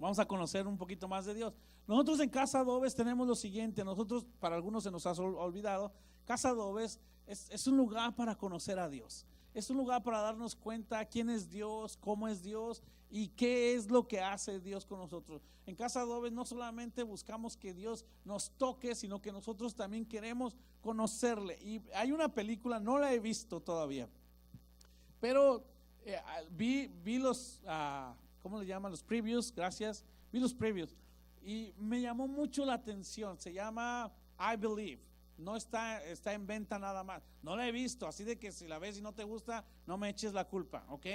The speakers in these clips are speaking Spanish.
Vamos a conocer un poquito más de Dios. Nosotros en Casa Adobes tenemos lo siguiente. Nosotros, para algunos se nos ha olvidado, Casa Adobes es un lugar para conocer a Dios. Es un lugar para darnos cuenta quién es Dios, cómo es Dios y qué es lo que hace Dios con nosotros. En Casa Adobes no solamente buscamos que Dios nos toque, sino que nosotros también queremos conocerle. Y hay una película, no la he visto todavía, pero vi los, ¿cómo le llaman? Los previews, gracias. Vi los previews y me llamó mucho la atención. Se llama I Believe. No está en venta nada más. No la he visto, así de que si la ves y no te gusta, no me eches la culpa, ¿ok?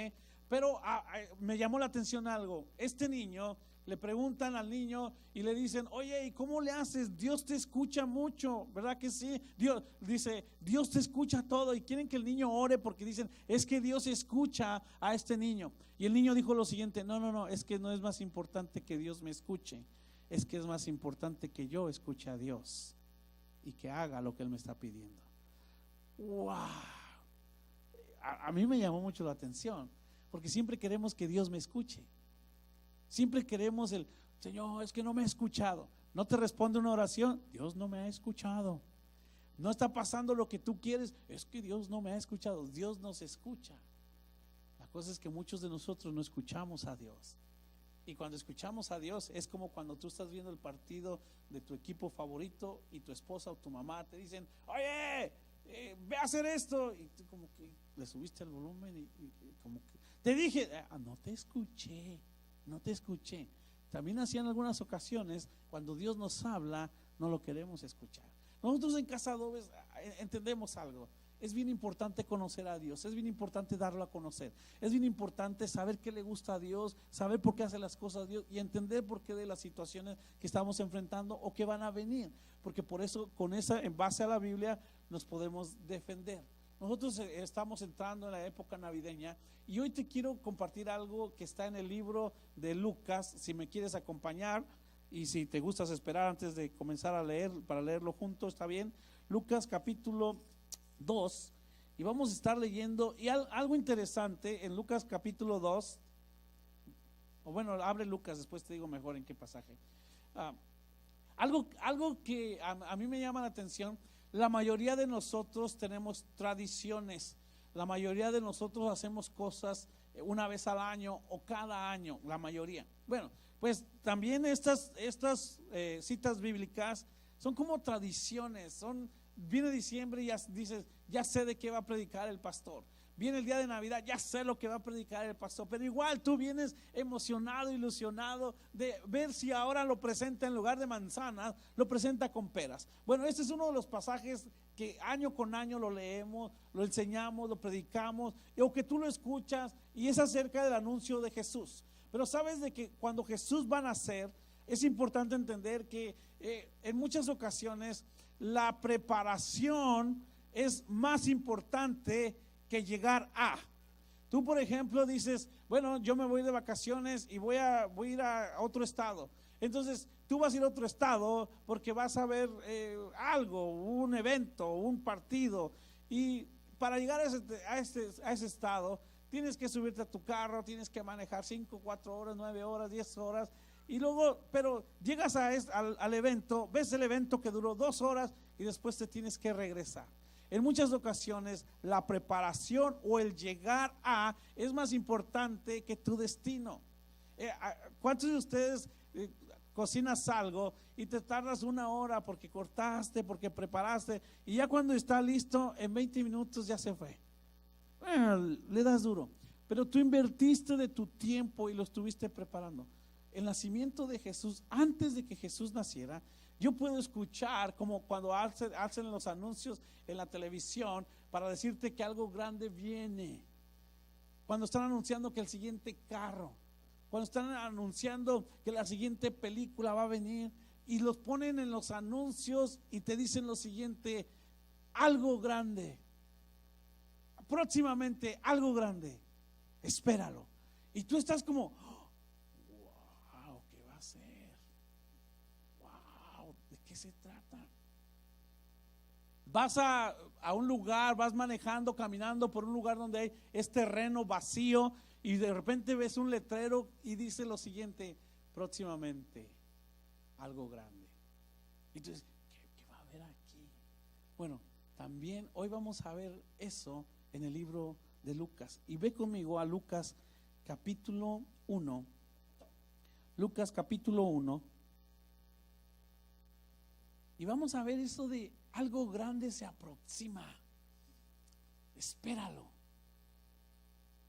Pero me llamó la atención algo. Este niño, le preguntan al niño y le dicen, oye, ¿y cómo le haces? Dios te escucha mucho, ¿verdad que sí? Dios dice, Dios te escucha todo, y quieren que el niño ore porque dicen, es que Dios escucha a este niño. Y el niño dijo lo siguiente, no, es que no es más importante que Dios me escuche, es que es más importante que yo escuche a Dios y que haga lo que Él me está pidiendo. ¡Wow! A mí me llamó mucho la atención, porque siempre queremos que Dios me escuche. Siempre queremos Señor, es que no me ha escuchado. No te responde una oración, Dios no me ha escuchado. No está pasando lo que tú quieres, es que Dios no me ha escuchado. Dios nos escucha. La cosa es que muchos de nosotros no escuchamos a Dios. Y cuando escuchamos a Dios es como cuando tú estás viendo el partido de tu equipo favorito y tu esposa o tu mamá te dicen, oye, ve a hacer esto, y tú como que le subiste el volumen y como que te dije, no te escuché. También así en algunas ocasiones cuando Dios nos habla no lo queremos escuchar. Nosotros en Casa Adobes entendemos algo. Es bien importante conocer a Dios, es bien importante darlo a conocer, es bien importante saber qué le gusta a Dios, saber por qué hace las cosas Dios y entender por qué de las situaciones que estamos enfrentando o que van a venir, porque por eso en base a la Biblia nos podemos defender. Nosotros estamos entrando en la época navideña y hoy te quiero compartir algo que está en el libro de Lucas, si me quieres acompañar y si te gustas esperar antes de comenzar a leer, para leerlo juntos, está bien. Lucas capítulo 2, y vamos a estar leyendo y algo interesante en Lucas capítulo 2, o bueno, abre Lucas, después te digo mejor en qué pasaje. Algo que a mí me llama la atención. La mayoría de nosotros tenemos tradiciones, la mayoría de nosotros hacemos cosas una vez al año o cada año, la mayoría. Bueno, pues también estas citas bíblicas son como tradiciones, viene diciembre y ya dices, ya sé de qué va a predicar el pastor. Viene el día de Navidad, ya sé lo que va a predicar el pastor, pero igual tú vienes emocionado, ilusionado de ver si ahora lo presenta en lugar de manzanas, lo presenta con peras. Bueno, este es uno de los pasajes que año con año lo leemos, lo enseñamos, lo predicamos, o que tú lo escuchas y es acerca del anuncio de Jesús. Pero sabes de que cuando Jesús va a nacer, es importante entender que en muchas ocasiones la preparación es más importante que llegar a. Tú, por ejemplo, dices, bueno, yo me voy de vacaciones y voy a ir a otro estado. Entonces, tú vas a ir a otro estado porque vas a ver algo, un evento, un partido. Y para llegar a ese estado, tienes que subirte a tu carro, tienes que manejar 5, 4 horas, 9 horas, 10 horas. Y luego, pero llegas al evento, ves el evento que duró 2 horas y después te tienes que regresar. En muchas ocasiones la preparación o el llegar a es más importante que tu destino. ¿Cuántos de ustedes cocinas algo y te tardas 1 hora porque cortaste, porque preparaste y ya cuando está listo en 20 minutos ya se fue? Le das duro, pero tú invertiste de tu tiempo y lo estuviste preparando. El nacimiento de Jesús, antes de que Jesús naciera, yo puedo escuchar como cuando hacen los anuncios en la televisión para decirte que algo grande viene. Cuando están anunciando que el siguiente carro, cuando están anunciando que la siguiente película va a venir y los ponen en los anuncios y te dicen lo siguiente, algo grande, próximamente algo grande, espéralo. Y tú estás como, wow, ¿qué va a ser? ¿De qué se trata? Vas a un lugar, vas manejando, caminando por un lugar donde es terreno vacío y de repente ves un letrero y dice lo siguiente, próximamente algo grande. Entonces, ¿qué va a haber aquí? Bueno, también hoy vamos a ver eso en el libro de Lucas. Y ve conmigo a Lucas capítulo 1. Lucas capítulo 1. Y vamos a ver eso de algo grande se aproxima. Espéralo.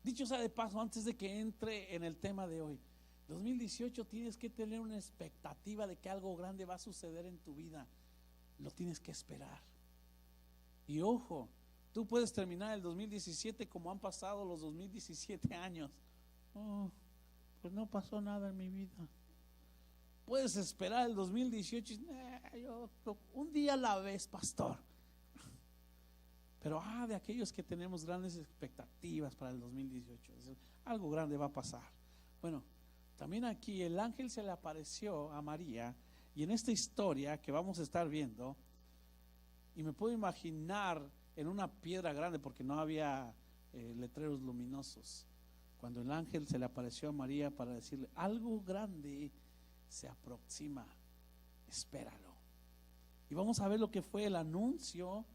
Dicho sea de paso, antes de que entre en el tema de hoy, 2018 tienes que tener una expectativa de que algo grande va a suceder en tu vida. Lo tienes que esperar. Y ojo, tú puedes terminar el 2017 como han pasado los 2017 años. Pues no pasó nada en mi vida. Puedes esperar el 2018 un día a la vez, pastor. Pero de aquellos que tenemos grandes expectativas para el 2018, algo grande va a pasar. Bueno, también aquí el ángel se le apareció a María, y en esta historia que vamos a estar viendo, y me puedo imaginar en una piedra grande, porque no había letreros luminosos, cuando el ángel se le apareció a María para decirle: algo grande se aproxima, espéralo. Y vamos a ver lo que fue el anuncio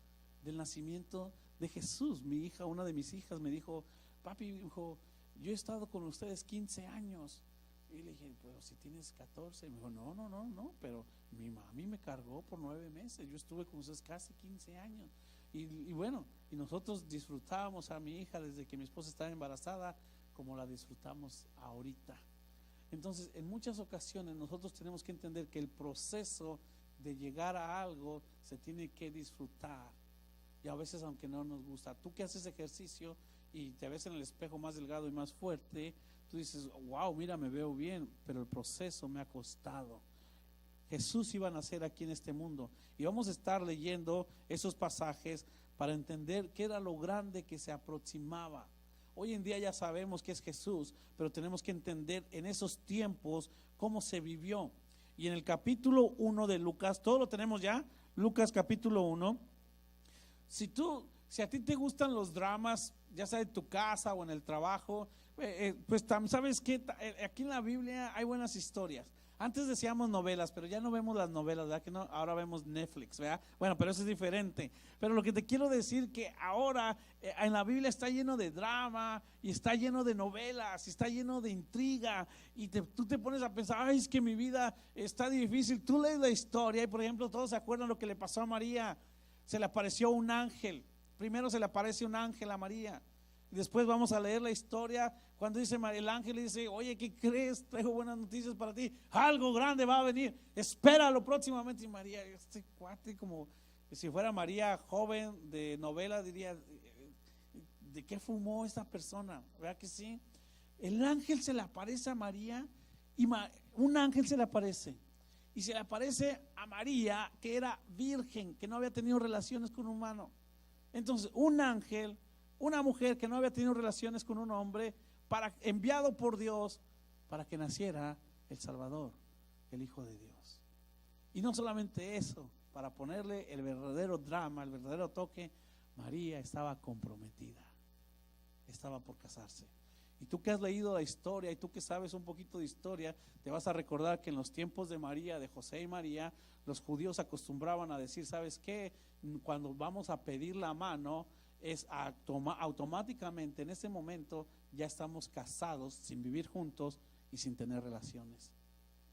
del nacimiento de Jesús. Mi hija, una de mis hijas me dijo: papi, hijo, yo he estado con ustedes 15 años. Y le dije: pero si tienes 14. Y me dijo: no, pero mi mami me cargó por 9 meses. Yo estuve con ustedes casi 15 años. Y bueno, y nosotros disfrutábamos a mi hija desde que mi esposa estaba embarazada, como la disfrutamos ahorita. Entonces, en muchas ocasiones nosotros tenemos que entender que el proceso de llegar a algo se tiene que disfrutar. Y a veces, aunque no nos gusta, tú que haces ejercicio y te ves en el espejo más delgado y más fuerte, tú dices: wow, mira, me veo bien, pero el proceso me ha costado. Jesús iba a nacer aquí en este mundo, y vamos a estar leyendo esos pasajes para entender qué era lo grande que se aproximaba. Hoy en día ya sabemos que es Jesús, pero tenemos que entender en esos tiempos cómo se vivió. Y en el capítulo 1 de Lucas, todo lo tenemos ya, Lucas capítulo 1. Si a ti te gustan los dramas, ya sea en tu casa o en el trabajo, pues sabes que aquí en la Biblia hay buenas historias. Antes decíamos novelas, pero ya no vemos las novelas, ¿verdad? Que no, ahora vemos Netflix, ¿verdad? Bueno, pero eso es diferente. Pero lo que te quiero decir que ahora en la Biblia está lleno de drama, y está lleno de novelas, y está lleno de intriga, y tú te pones a pensar: ay, es que mi vida está difícil. Tú lees la historia y, por ejemplo, todos se acuerdan lo que le pasó a María. Se le apareció un ángel. Primero se le aparece un ángel a María. Después vamos a leer la historia cuando dice el ángel, le dice: oye, ¿qué crees? Traigo buenas noticias para ti. Algo grande va a venir. Espéralo próximamente. Y María, este cuate, como si fuera María joven de novela, diría: ¿de qué fumó esta persona? ¿Verdad que sí? El ángel se le aparece a María, y un ángel se le aparece. Y se le aparece a María, que era virgen, que no había tenido relaciones con un humano. Entonces, un ángel, una mujer que no había tenido relaciones con un hombre, enviado por Dios para que naciera el Salvador, el Hijo de Dios. Y no solamente eso, para ponerle el verdadero drama, el verdadero toque, María estaba comprometida, estaba por casarse. Y tú que has leído la historia, y tú que sabes un poquito de historia, te vas a recordar que en los tiempos de María, de José y María, los judíos acostumbraban a decir: ¿sabes qué? Cuando vamos a pedir la mano, es automáticamente en ese momento ya estamos casados, sin vivir juntos y sin tener relaciones,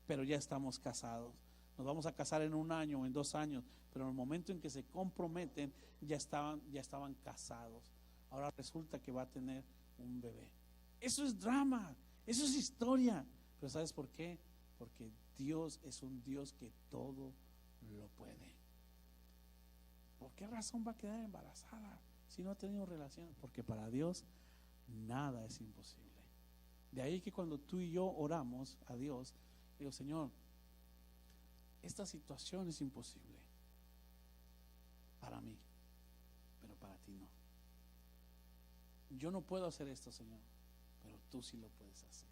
pero ya estamos casados. Nos vamos a casar en 1 año o en 2 años, pero en el momento en que se comprometen ya estaban casados. Ahora resulta que va a tener un bebé. Eso es drama, eso es historia. Pero ¿sabes por qué? Porque Dios es un Dios que todo lo puede. ¿Por qué razón va a quedar embarazada si no ha tenido relaciones? Porque para Dios nada es imposible. De ahí que cuando tú y yo oramos a Dios, digo: Señor, esta situación es imposible para mí, pero para ti no. Yo no puedo hacer esto, Señor, pero tú sí lo puedes hacer,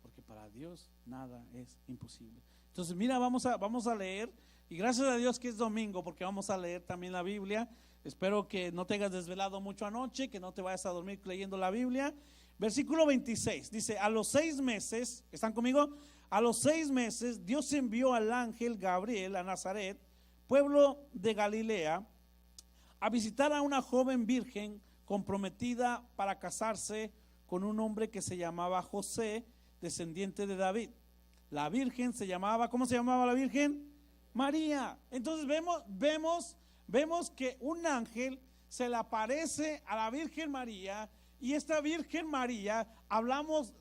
porque para Dios nada es imposible. Entonces, mira, vamos a leer, y gracias a Dios que es domingo, porque vamos a leer también la Biblia. Espero que no te hayas desvelado mucho anoche, que no te vayas a dormir leyendo la Biblia. Versículo 26 dice: a los 6 meses, ¿están conmigo? a los 6 meses, Dios envió al ángel Gabriel a Nazaret, pueblo de Galilea, a visitar a una joven virgen comprometida para casarse con un hombre que se llamaba José, descendiente de David. La virgen se llamaba, ¿cómo se llamaba la virgen? María. Entonces vemos que un ángel se le aparece a la Virgen María, y esta Virgen María, hablamos,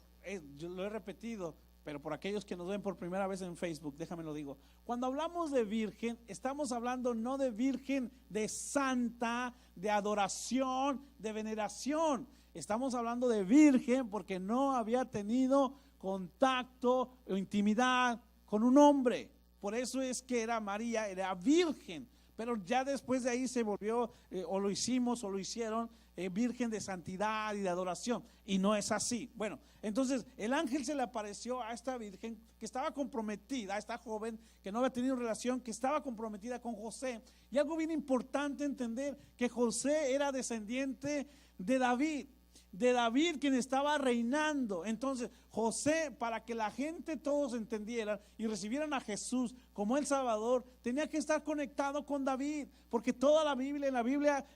yo lo he repetido, pero por aquellos que nos ven por primera vez en Facebook, déjame lo digo. Cuando hablamos de virgen, estamos hablando no de virgen de santa, de adoración, de veneración. Estamos hablando de virgen porque no había tenido contacto o intimidad con un hombre. Por eso es que era María, era virgen. Pero ya después de ahí se volvió, o lo hicieron, virgen de santidad y de adoración. Y no es así. Bueno, entonces el ángel se le apareció a esta virgen que estaba comprometida, a esta joven que no había tenido relación, que estaba comprometida con José. Y algo bien importante entender, que José era descendiente de David quien estaba reinando. Entonces José, para que la gente todos entendieran y recibieran a Jesús como el Salvador, tenía que estar conectado con David, porque toda la Biblia,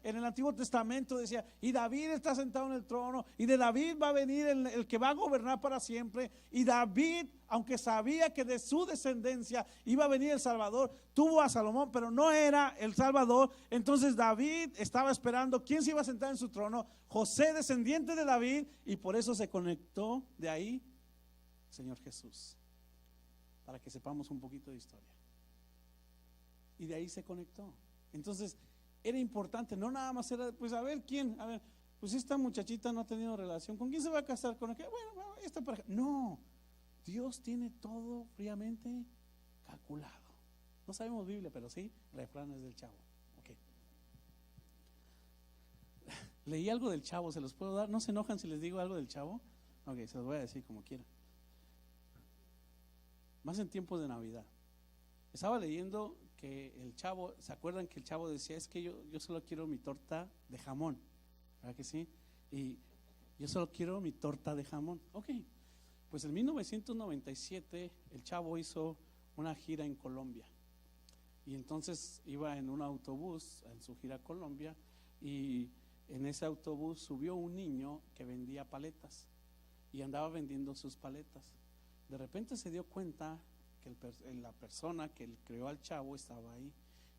en el Antiguo Testamento decía, y David está sentado en el trono, y de David va a venir el que va a gobernar para siempre. Y David, aunque sabía que de su descendencia iba a venir el Salvador, tuvo a Salomón, pero no era el Salvador. Entonces David estaba esperando quién se iba a sentar en su trono. José, descendiente de David, y por eso se conectó de ahí Señor Jesús, para que sepamos un poquito de historia. Y de ahí se conectó. Entonces era importante, no nada más era, pues a ver quién, pues esta muchachita no ha tenido relación, ¿con quién se va a casar? ¿Con qué? Bueno, esta pareja. No, Dios tiene todo fríamente calculado. No sabemos Biblia, pero sí refranes del Chavo. Okay. Leí algo del Chavo, ¿se los puedo dar? ¿No se enojan si les digo algo del Chavo? Ok, se los voy a decir como quiera. Más en tiempos de Navidad. Estaba leyendo que el Chavo, ¿se acuerdan que el Chavo decía, es que yo solo quiero mi torta de jamón? ¿Verdad que sí? Y yo solo quiero mi torta de jamón. Ok, pues en 1997 el Chavo hizo una gira en Colombia. Y entonces iba en un autobús en su gira a Colombia, y en ese autobús subió un niño que vendía paletas y andaba vendiendo sus paletas. De repente se dio cuenta que la persona que creó al Chavo estaba ahí,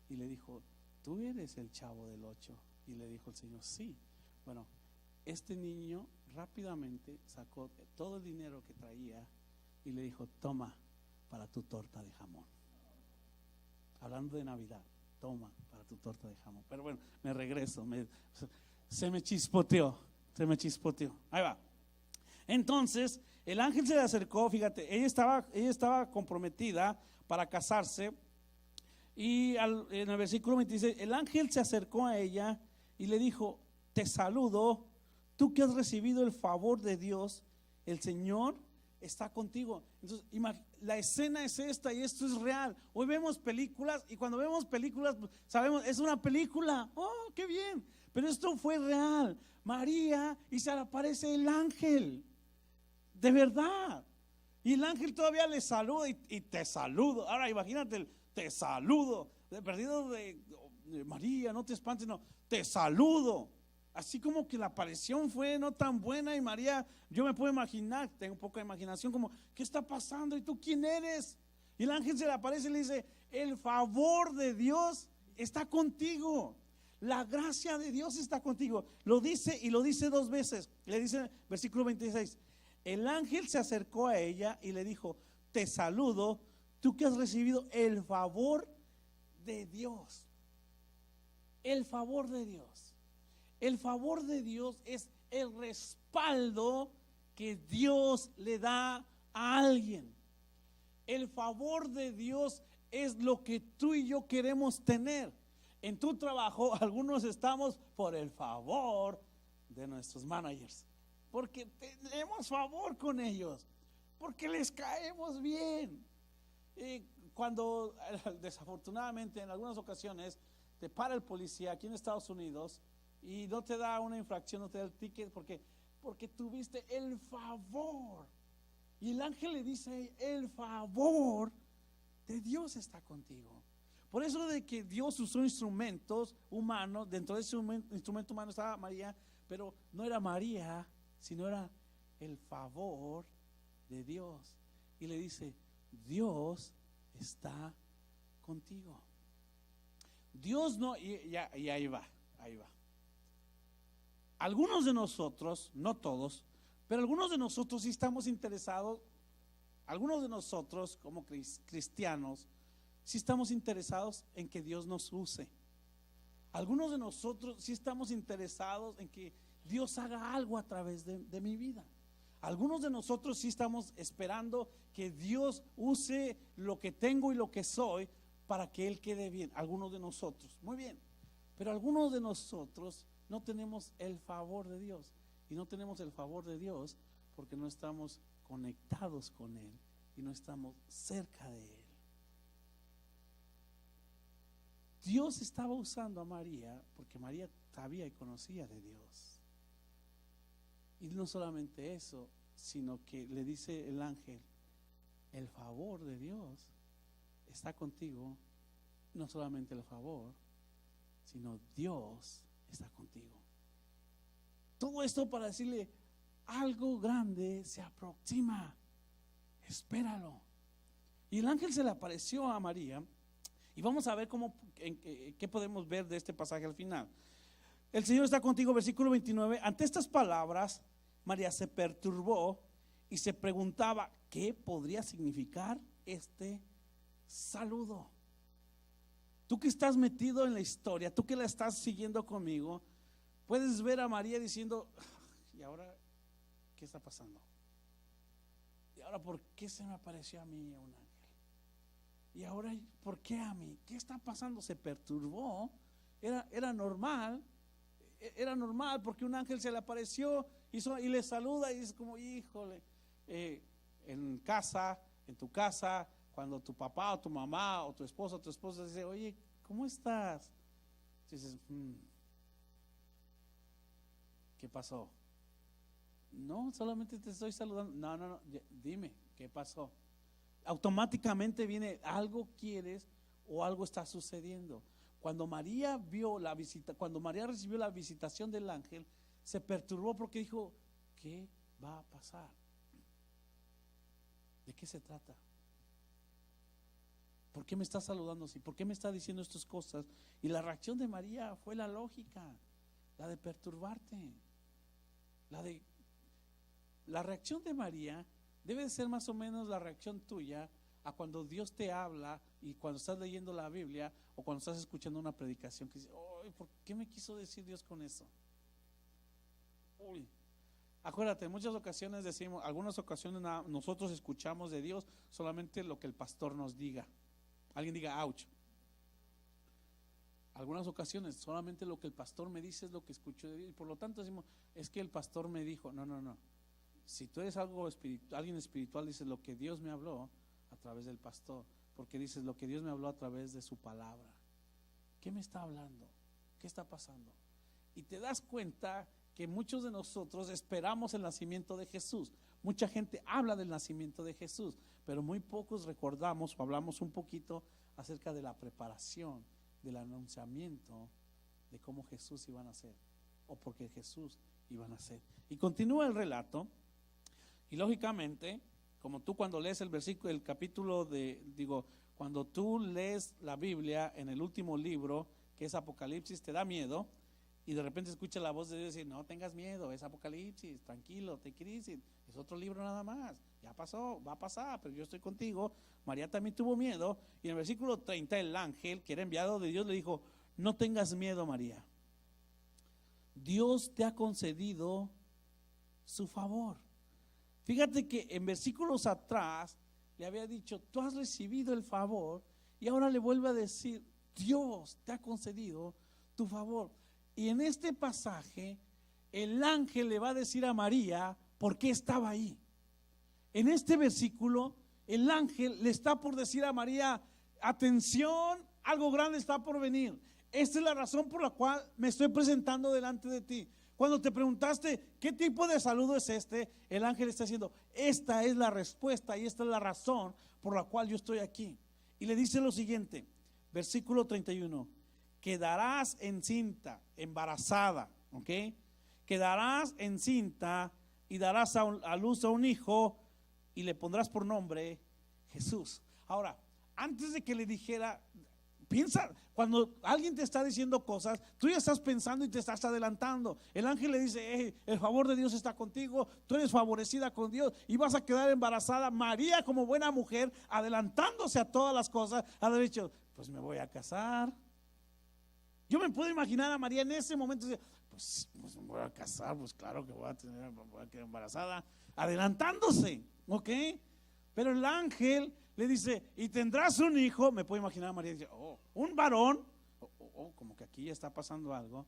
y le dijo, ¿tú eres el Chavo del 8? Y le dijo el Señor, sí. Bueno, este niño rápidamente sacó todo el dinero que traía y le dijo, toma para tu torta de jamón. Hablando de Navidad, toma para tu torta de jamón. Pero bueno, me regreso, se me chispoteó. Ahí va. Entonces el ángel se le acercó, fíjate, ella estaba comprometida para casarse, y en el versículo 26 el ángel se acercó a ella y le dijo, te saludo, tú que has recibido el favor de Dios, el Señor está contigo. Entonces la escena es esta, y esto es real. Hoy vemos películas, y cuando vemos películas sabemos, es una película, oh, qué bien, pero esto fue real. María, y se le aparece el ángel, de verdad, y el ángel todavía le saluda, y te saludo. Ahora imagínate, te saludo, de perdido de María, no te espantes, no, te saludo. Así como que la aparición fue no tan buena, y María, yo me puedo imaginar, tengo poca imaginación, como, ¿qué está pasando? ¿Y tú quién eres? Y el ángel se le aparece y le dice, el favor de Dios está contigo, la gracia de Dios está contigo. Lo dice, y lo dice 2 veces. Le dice versículo 26, el ángel se acercó a ella y le dijo, te saludo, tú que has recibido el favor de Dios. El favor de Dios. El favor de Dios es el respaldo que Dios le da a alguien. El favor de Dios es lo que tú y yo queremos tener. En tu trabajo, algunos estamos por el favor de nuestros managers, porque tenemos favor con ellos, porque les caemos bien. Y cuando desafortunadamente en algunas ocasiones te para el policía aquí en Estados Unidos y no te da una infracción, no te da el ticket porque tuviste el favor Y el ángel le dice: el favor de Dios está contigo. Por eso de que Dios usó instrumentos humanos, dentro de ese instrumento humano estaba María, pero no era María, sino era el favor de Dios. Y le dice: Dios está contigo. Dios no, y ahí va. Algunos de nosotros, no todos, pero algunos de nosotros sí estamos interesados, algunos de nosotros como cristianos, sí estamos interesados en que Dios nos use. Algunos de nosotros sí estamos interesados en que Dios haga algo a través de mi vida. Algunos de nosotros sí estamos esperando que Dios use lo que tengo y lo que soy para que Él quede bien. Algunos de nosotros, muy bien. Pero algunos de nosotros no tenemos el favor de Dios. Y no tenemos el favor de Dios porque no estamos conectados con Él y no estamos cerca de Él. Dios estaba usando a María porque María sabía y conocía de Dios. Y no solamente eso, sino que le dice el ángel: el favor de Dios está contigo. No solamente el favor, sino Dios está contigo. Todo esto para decirle: algo grande se aproxima, espéralo. Y el ángel se le apareció a María. Y vamos a ver qué podemos ver de este pasaje al final. El Señor está contigo, versículo 29. Ante estas palabras, María se perturbó y se preguntaba qué podría significar este saludo. Tú que estás metido en la historia, tú que la estás siguiendo conmigo, puedes ver a María diciendo: ¿y ahora qué está pasando? ¿Y ahora por qué se me apareció a mí un ángel? ¿Y ahora por qué a mí? ¿Qué está pasando? Se perturbó. Era normal. Era normal porque un ángel se le apareció y le saluda y es como: híjole, en casa, en tu casa, cuando tu papá o tu mamá o tu esposo o tu esposa dice: oye, ¿cómo estás? Y dices: ¿qué pasó? No, solamente te estoy saludando. No, dime, ¿qué pasó? Automáticamente viene: algo quieres o algo está sucediendo. Cuando María recibió la visitación del ángel, se perturbó porque dijo: ¿qué va a pasar? ¿De qué se trata? ¿Por qué me está saludando así? ¿Por qué me está diciendo estas cosas? Y la reacción de María fue la lógica, la de perturbarte. La reacción de María debe de ser más o menos la reacción tuya a cuando Dios te habla y cuando estás leyendo la Biblia o cuando estás escuchando una predicación que dices: ¿por qué me quiso decir Dios con eso? Acuérdate, en muchas ocasiones decimos, algunas ocasiones nosotros escuchamos de Dios solamente lo que el pastor nos diga. Alguien diga ouch. Algunas ocasiones solamente lo que el pastor me dice es lo que escucho de Dios, y por lo tanto decimos: es que el pastor me dijo. No. Si tú eres alguien espiritual, dices: lo que Dios me habló a través del pastor, porque dices: lo que Dios me habló a través de su palabra. ¿Qué me está hablando? ¿Qué está pasando? Y te das cuenta que muchos de nosotros esperamos el nacimiento de Jesús. Mucha gente habla del nacimiento de Jesús, pero muy pocos recordamos o hablamos un poquito acerca de la preparación, del anunciamiento de cómo Jesús iba a nacer o porque Jesús iba a nacer. Y continúa el relato. Y lógicamente, como tú cuando lees el capítulo cuando tú lees la Biblia en el último libro, que es Apocalipsis, te da miedo, y de repente escuchas la voz de Dios decir: no tengas miedo, es Apocalipsis, tranquilo, te crisis, es otro libro nada más, ya pasó, va a pasar, pero yo estoy contigo. María también tuvo miedo, y en el versículo 30 el ángel, que era enviado de Dios, le dijo: no tengas miedo, María, Dios te ha concedido su favor. Fíjate que en versículos atrás le había dicho: tú has recibido el favor, y ahora le vuelve a decir: Dios te ha concedido tu favor. Y en este pasaje el ángel le va a decir a María por qué estaba ahí. En este versículo el ángel le está por decir a María: atención, algo grande está por venir. Esta es la razón por la cual me estoy presentando delante de ti. Cuando te preguntaste qué tipo de saludo es este, el ángel está diciendo, esta es la respuesta y esta es la razón por la cual yo estoy aquí. Y le dice lo siguiente, versículo 31, quedarás encinta, embarazada, ¿ok? Quedarás encinta y darás a luz a un hijo y le pondrás por nombre Jesús. Ahora, antes de que le dijera, piensa, cuando alguien te está diciendo cosas, tú ya estás pensando y te estás adelantando. El ángel le dice, el favor de Dios está contigo, tú eres favorecida con Dios y vas a quedar embarazada. María, como buena mujer, adelantándose a todas las cosas, ha dicho, pues me voy a casar. Yo me puedo imaginar a María en ese momento, pues me voy a casar, pues claro que voy a quedar embarazada, adelantándose, ¿ok? Pero el ángel le dice, y tendrás un hijo. Me puedo imaginar a María, dice, un varón, como que aquí ya está pasando algo.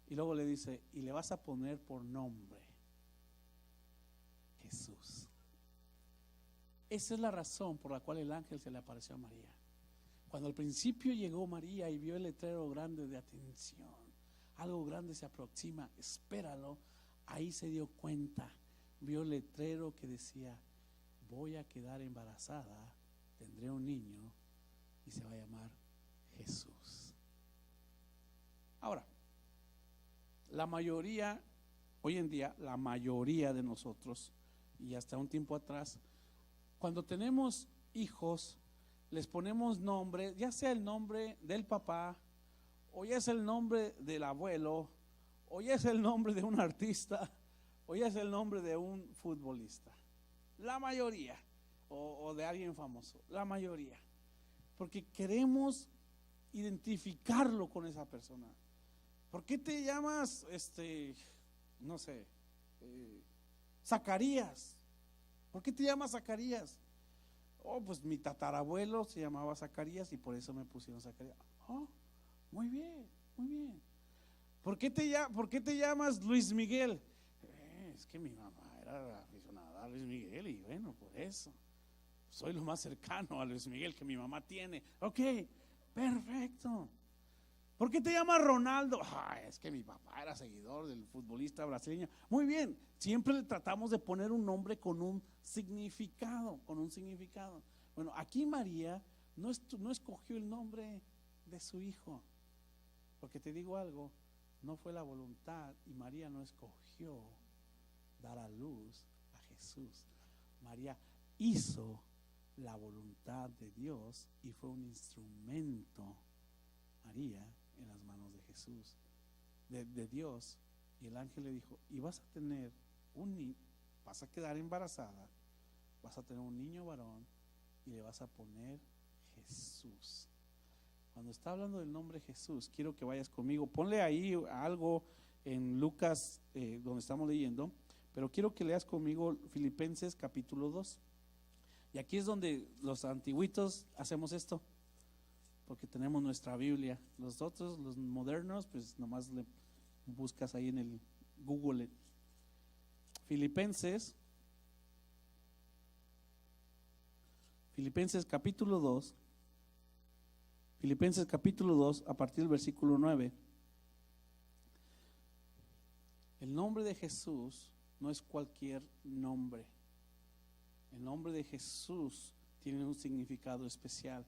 Y luego le dice, y le vas a poner por nombre Jesús. Esa es la razón por la cual el ángel se le apareció a María. Cuando al principio llegó María y vio el letrero grande de atención, algo grande se aproxima, espéralo, ahí se dio cuenta, vio el letrero que decía, voy a quedar embarazada, tendré un niño y se va a llamar Jesús. Ahora, la mayoría, hoy en día, la mayoría de nosotros, y hasta un tiempo atrás, cuando tenemos hijos, les ponemos nombre, ya sea el nombre del papá, o ya es el nombre del abuelo, o ya es el nombre de un artista, o ya es el nombre de un futbolista. La mayoría, o de alguien famoso, la mayoría, porque queremos identificarlo con esa persona. ¿Por qué te llamas, no sé, Zacarías? ¿Por qué te llamas Zacarías? Pues mi tatarabuelo se llamaba Zacarías y por eso me pusieron Zacarías. Muy bien, muy bien. ¿Por qué te llamas Luis Miguel? Es que mi mamá era aficionada a Luis Miguel y bueno, por eso soy lo más cercano a Luis Miguel que mi mamá tiene. Ok, perfecto. ¿Por qué te llamas Ronaldo? Es que mi papá era seguidor del futbolista brasileño. Muy bien, siempre le tratamos de poner un nombre con un significado, Bueno, aquí María no escogió el nombre de su hijo, porque te digo algo, no fue la voluntad y María no escogió dar a luz a Jesús. María hizo la voluntad de Dios y fue un instrumento, María, en las manos de Jesús, de Dios. Y el ángel le dijo, y vas a tener vas a quedar embarazada, vas a tener un niño varón y le vas a poner Jesús. Cuando está hablando del nombre Jesús, quiero que vayas conmigo, ponle ahí algo en Lucas donde estamos leyendo, pero quiero que leas conmigo Filipenses capítulo 2. Y aquí es donde los antiguitos hacemos esto, porque tenemos nuestra Biblia. Los otros, los modernos, pues nomás le buscas ahí en el Google. Filipenses capítulo 2. Filipenses capítulo 2 a partir del versículo 9. El nombre de Jesús no es cualquier nombre. El nombre de Jesús tiene un significado especial.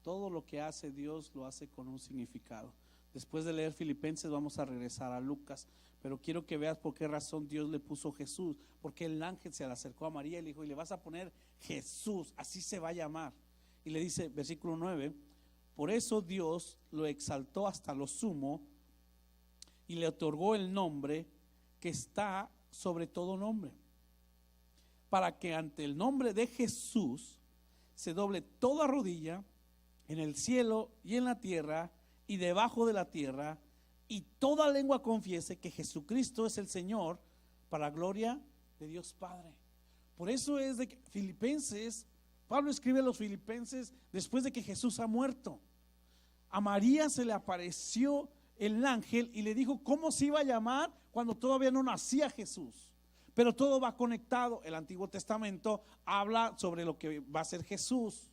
Todo lo que hace Dios lo hace con un significado. Después de leer Filipenses vamos a regresar a Lucas, pero quiero que veas por qué razón Dios le puso Jesús, porque el ángel se le acercó a María y le dijo, y le vas a poner Jesús, así se va a llamar. Y le dice, versículo 9, por eso Dios lo exaltó hasta lo sumo y le otorgó el nombre que está sobre todo nombre, para que ante el nombre de Jesús se doble toda rodilla en el cielo y en la tierra y debajo de la tierra, y toda lengua confiese que Jesucristo es el Señor, para gloria de Dios Padre. Por eso es de que Filipenses, Pablo escribe a los Filipenses después de que Jesús ha muerto. A María se le apareció el ángel y le dijo cómo se iba a llamar cuando todavía no nacía Jesús. Pero todo va conectado. El Antiguo Testamento habla sobre lo que va a ser Jesús.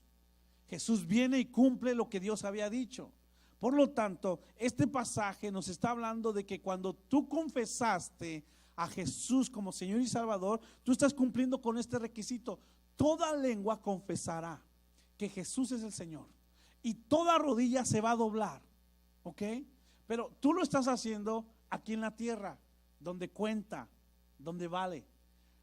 Jesús viene y cumple lo que Dios había dicho. Por lo tanto, este pasaje nos está hablando de que cuando tú confesaste a Jesús como Señor y Salvador, tú estás cumpliendo con este requisito. Toda lengua confesará que Jesús es el Señor y toda rodilla se va a doblar, ¿ok? Pero tú lo estás haciendo aquí en la tierra, donde cuenta, donde vale.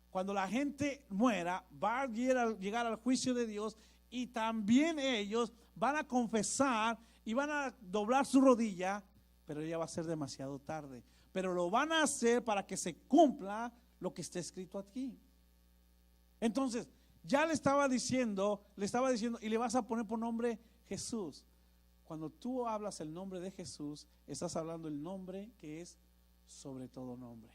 Cuando la gente muera, va a llegar al juicio de Dios y también ellos van a confesar y van a doblar su rodilla, pero ya va a ser demasiado tarde. Pero lo van a hacer para que se cumpla lo que está escrito aquí. Entonces, ya le estaba diciendo, y le vas a poner por nombre Jesús. Cuando tú hablas el nombre de Jesús, estás hablando el nombre que es sobre todo nombre.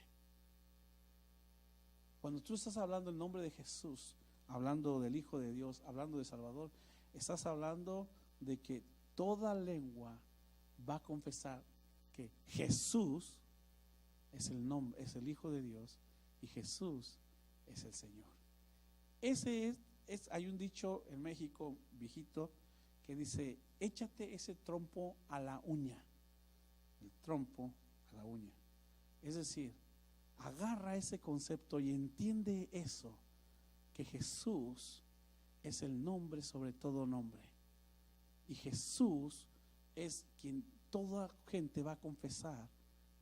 Cuando tú estás hablando el nombre de Jesús, hablando del Hijo de Dios, hablando de Salvador, estás hablando de que toda lengua va a confesar que Jesús es el nombre, es el Hijo de Dios y Jesús es el Señor. Hay un dicho en México viejito que dice: échate ese trompo a la uña. El trompo a la uña. Es decir, agarra ese concepto y entiende eso, que Jesús es el nombre sobre todo nombre. Y Jesús es quien toda gente va a confesar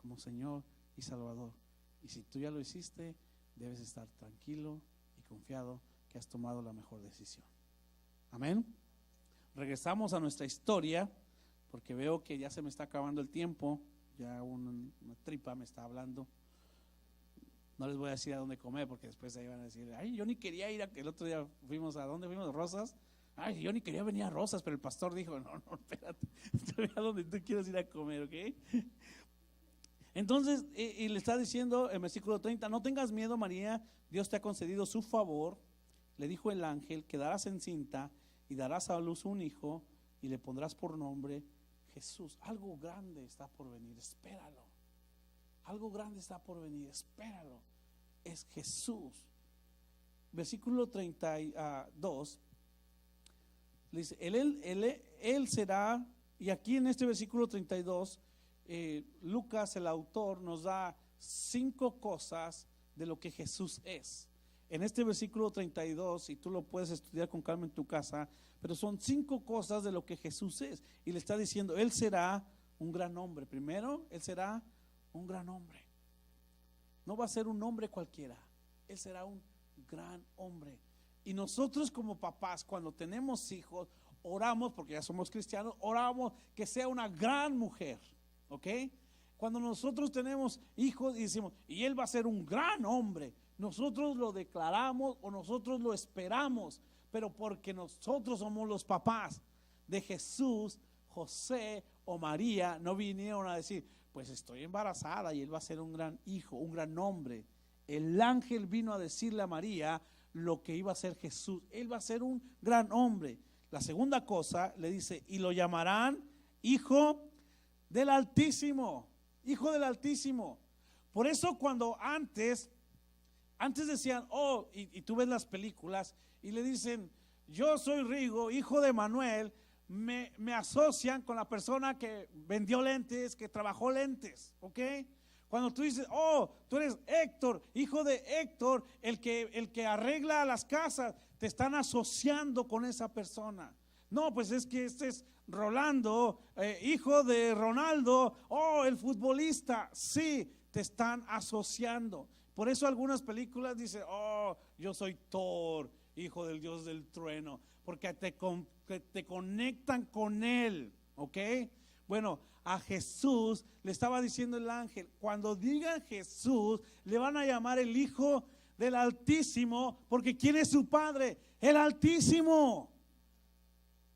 como Señor y Salvador. Y si tú ya lo hiciste, debes estar tranquilo y confiado que has tomado la mejor decisión. Amén. Regresamos a nuestra historia, porque veo que ya se me está acabando el tiempo. Ya una tripa me está hablando. No les voy a decir a dónde comer, porque después ahí van a decir: ay, yo ni quería ir. El otro día fuimos, ¿a dónde fuimos? Rosas. Ay, yo ni quería venir a Rosas, pero el pastor dijo: no, espérate, estoy a donde tú quieres ir a comer, ¿ok? Entonces, y le está diciendo en versículo 30: no tengas miedo, María, Dios te ha concedido su favor. Le dijo el ángel: quedarás encinta y darás a luz un hijo y le pondrás por nombre Jesús. Algo grande está por venir, espéralo. Algo grande está por venir, espéralo. Es Jesús. Versículo 32 dice: él será, y aquí en este versículo 32 Lucas, el autor, nos da 5 cosas de lo que Jesús es. En este versículo 32, y tú lo puedes estudiar con calma en tu casa, pero son 5 cosas de lo que Jesús es. Y le está diciendo: él será un gran hombre. Primero, él será un gran hombre. No va a ser un hombre cualquiera, él será un gran hombre. Y nosotros como papás, cuando tenemos hijos, oramos, porque ya somos cristianos, oramos que sea una gran mujer, ¿ok? Cuando nosotros tenemos hijos y decimos: y él va a ser un gran hombre, nosotros lo declaramos o nosotros lo esperamos, pero porque nosotros somos los papás de Jesús, José o María no vinieron a decir: pues estoy embarazada y él va a ser un gran hijo, un gran hombre. El ángel vino a decirle a María lo que iba a ser Jesús. Él va a ser un gran hombre. La segunda cosa le dice: y lo llamarán Hijo del Altísimo. Hijo del Altísimo. Por eso cuando antes decían: oh, y tú ves las películas y le dicen: yo soy Rigo, hijo de Manuel, me asocian con la persona que vendió lentes, que trabajó lentes, ¿ok? Cuando tú dices: oh, tú eres Héctor, hijo de Héctor, el que arregla las casas, te están asociando con esa persona. No, pues es que este es Rolando, hijo de Ronaldo, oh, el futbolista. Sí, te están asociando. Por eso algunas películas dicen: oh, yo soy Thor, hijo del Dios del trueno, porque te conectan con él, ¿ok? Bueno, a Jesús le estaba diciendo el ángel: cuando digan Jesús, le van a llamar el Hijo del Altísimo, porque ¿quién es su padre? El Altísimo.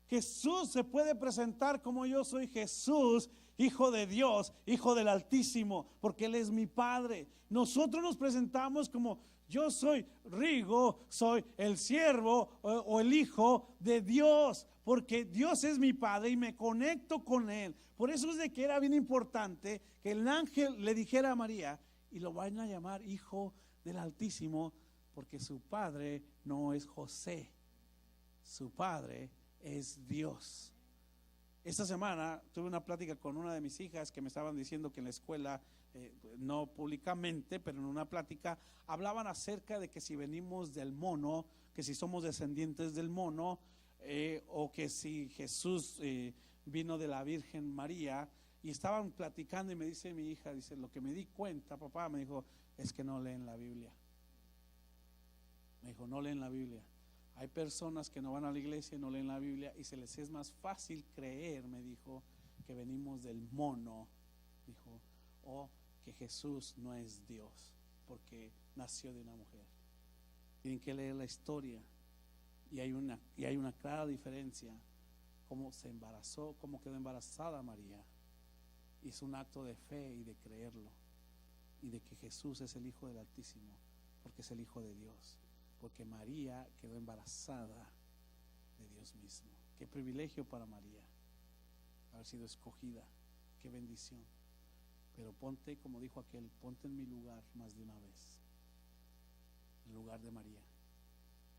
Jesús se puede presentar como: yo soy Jesús, Hijo de Dios, Hijo del Altísimo, porque Él es mi Padre. Nosotros nos presentamos como: yo soy Rigo, soy el siervo o el Hijo de Dios, porque Dios es mi Padre y me conecto con Él. Por eso es de que era bien importante que el ángel le dijera a María: y lo van a llamar Hijo del Altísimo, porque su padre no es José, su padre es Dios. Esta semana tuve una plática con una de mis hijas que me estaban diciendo que en la escuela, no públicamente, pero en una plática, hablaban acerca de que si venimos del mono, que si somos descendientes del mono, o que si Jesús vino de la Virgen María. Y estaban platicando y me dice mi hija, dice, lo que me di cuenta, papá, me dijo, es que no leen la Biblia. Me dijo, no leen la Biblia. Hay personas que no van a la iglesia y no leen la Biblia y se les es más fácil creer, me dijo, que venimos del mono, dijo, o que Jesús no es Dios porque nació de una mujer. Tienen que leer la historia y hay una clara diferencia, cómo se embarazó, cómo quedó embarazada María. Y es un acto de fe y de creerlo y de que Jesús es el Hijo del Altísimo porque es el Hijo de Dios, porque María quedó embarazada de Dios mismo. Qué privilegio para María haber sido escogida, qué bendición. Pero ponte, como dijo aquel, ponte en mi lugar más de una vez, en lugar de María.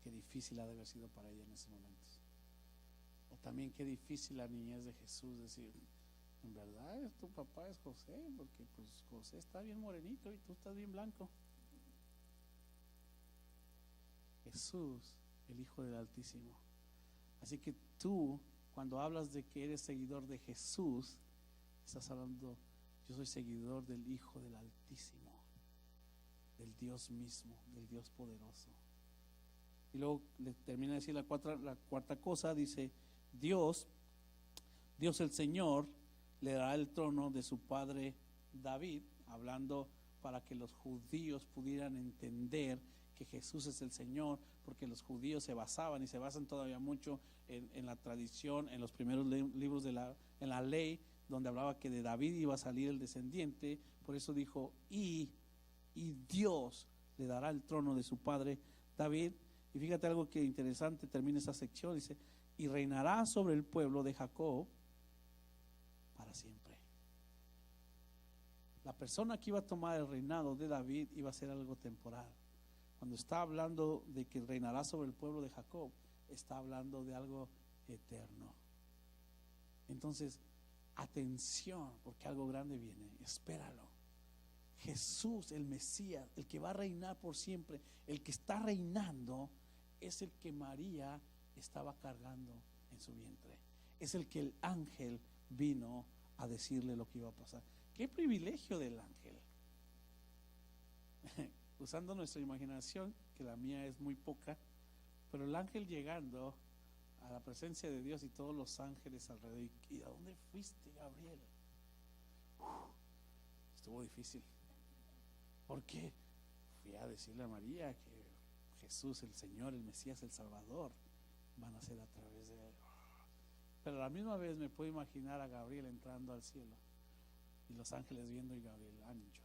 Qué difícil ha de haber sido para ella en esos momentos. O también qué difícil la niñez de Jesús, decir, en verdad tu papá es José, porque pues José está bien morenito y tú estás bien blanco. Jesús, el Hijo del Altísimo. Así que tú, cuando hablas de que eres seguidor de Jesús, estás hablando, yo soy seguidor del Hijo del Altísimo, del Dios mismo, del Dios poderoso. Y luego le termina de decir la cuarta cosa, dice, Dios el Señor le dará el trono de su padre David, hablando para que los judíos pudieran entender que Jesús es el Señor, porque los judíos se basaban y se basan todavía mucho en la tradición, en los primeros libros en la ley, donde hablaba que de David iba a salir el descendiente. Por eso dijo, y Dios le dará el trono de su padre David. Y fíjate algo que interesante, termina esa sección, dice, y reinará sobre el pueblo de Jacob para siempre. La persona que iba a tomar el reinado de David iba a ser algo temporal. Cuando está hablando de que reinará sobre el pueblo de Jacob, está hablando de algo eterno. Entonces, atención, porque algo grande viene, espéralo. Jesús, el Mesías, el que va a reinar por siempre, el que está reinando, es el que María estaba cargando en su vientre. Es el que el ángel vino a decirle lo que iba a pasar. Qué privilegio del ángel. Usando nuestra imaginación, que la mía es muy poca, pero el ángel llegando a la presencia de Dios y todos los ángeles alrededor. ¿Y a dónde fuiste, Gabriel? Estuvo difícil. ¿Por qué? Fui a decirle a María que Jesús, el Señor, el Mesías, el Salvador, van a ser a través de él. Pero a la misma vez me puedo imaginar a Gabriel entrando al cielo y los ángeles viendo, y Gabriel, ancho,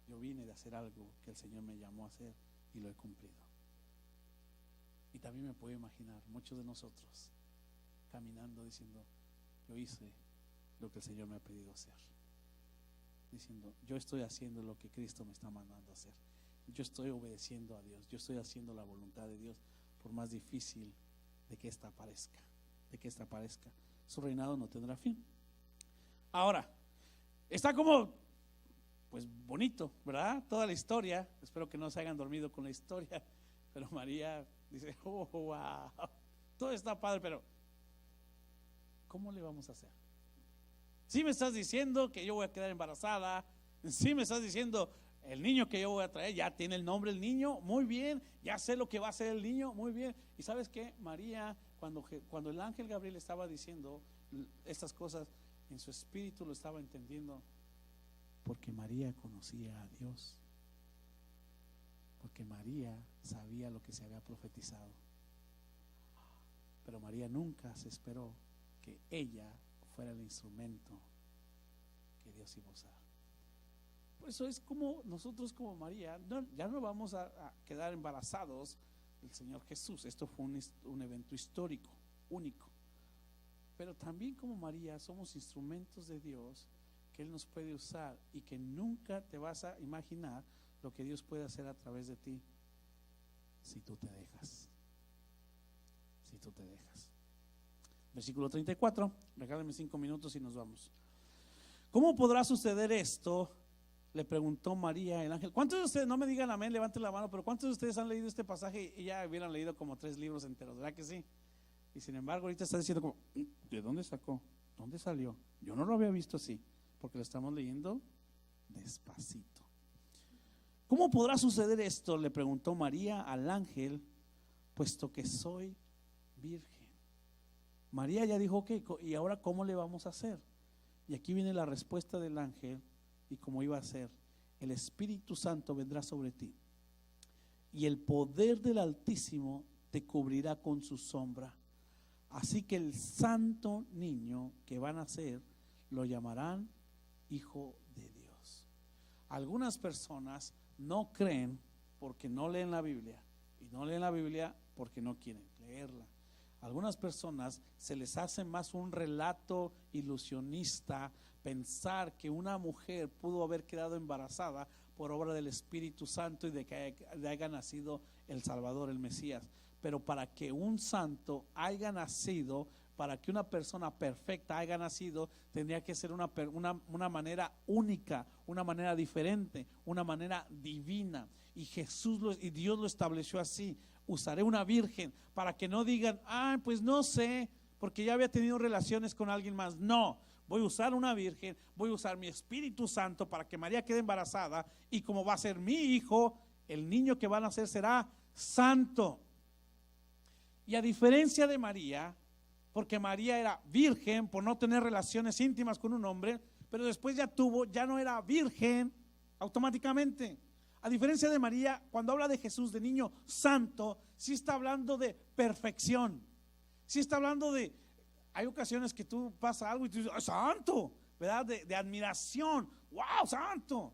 yo vine de hacer algo que el Señor me llamó a hacer y lo he cumplido. Y también me puedo imaginar muchos de nosotros caminando diciendo, yo hice lo que el Señor me ha pedido hacer, diciendo, yo estoy haciendo lo que Cristo me está mandando a hacer, yo estoy obedeciendo a Dios, yo estoy haciendo la voluntad de Dios, por más difícil de que esta parezca, su reinado no tendrá fin. Ahora, está como pues bonito, ¿verdad? Toda la historia. Espero que no se hayan dormido con la historia, pero María dice, oh, wow, todo está padre, pero ¿cómo le vamos a hacer? Si me estás diciendo que yo voy a quedar embarazada, si me estás diciendo el niño que yo voy a traer, ya tiene el nombre el niño, muy bien, ya sé lo que va a hacer el niño, muy bien. Y ¿sabes qué? María, cuando el ángel Gabriel estaba diciendo estas cosas, en su espíritu lo estaba entendiendo, porque María conocía a Dios, porque María sabía lo que se había profetizado. Pero María nunca se esperó que ella fuera el instrumento que Dios iba a usar. Por eso es como nosotros, como María, ya no vamos a quedar embarazados del Señor Jesús. Esto fue un evento histórico, único. Pero también como María somos instrumentos de Dios que Él nos puede usar, y que nunca te vas a imaginar lo que Dios puede hacer a través de ti si tú te dejas. Si tú te dejas. Versículo 34, regálenme 5 minutos y nos vamos. ¿Cómo podrá suceder esto? Le preguntó María el ángel. ¿Cuántos de ustedes, no me digan amén, levanten la mano, pero cuántos de ustedes han leído este pasaje y ya hubieran leído como 3 libros enteros? ¿Verdad que sí? Y sin embargo ahorita está diciendo como, ¿de dónde sacó? ¿Dónde salió? Yo no lo había visto así, porque lo estamos leyendo despacito. ¿Cómo podrá suceder esto? Le preguntó María al ángel, puesto que soy virgen. María ya dijo, ok, ¿y ahora cómo le vamos a hacer? Y aquí viene la respuesta del ángel y cómo iba a ser. El Espíritu Santo vendrá sobre ti y el poder del Altísimo te cubrirá con su sombra. Así que el santo niño que van a nacer lo llamarán Hijo de Dios. Algunas personas no creen porque no leen la Biblia, y no leen la Biblia porque no quieren leerla. Algunas personas se les hace más un relato ilusionista pensar que una mujer pudo haber quedado embarazada por obra del Espíritu Santo y de que haya nacido el Salvador, el Mesías. Pero para que un santo haya nacido, para que una persona perfecta haya nacido, tendría que ser una manera única, una manera diferente, una manera divina. Y Dios lo estableció así. Usaré una virgen para que no digan, pues no sé, porque ya había tenido relaciones con alguien más. No, voy a usar una virgen, voy a usar mi Espíritu Santo para que María quede embarazada, y como va a ser mi hijo, el niño que va a nacer será santo. Y a diferencia de María, porque María era virgen por no tener relaciones íntimas con un hombre, pero después ya no era virgen automáticamente. A diferencia de María, cuando habla de Jesús, de niño santo, sí está hablando de perfección. Sí está hablando de, hay ocasiones que tú pasa algo y tú dices, santo, ¿verdad? De admiración, wow, santo.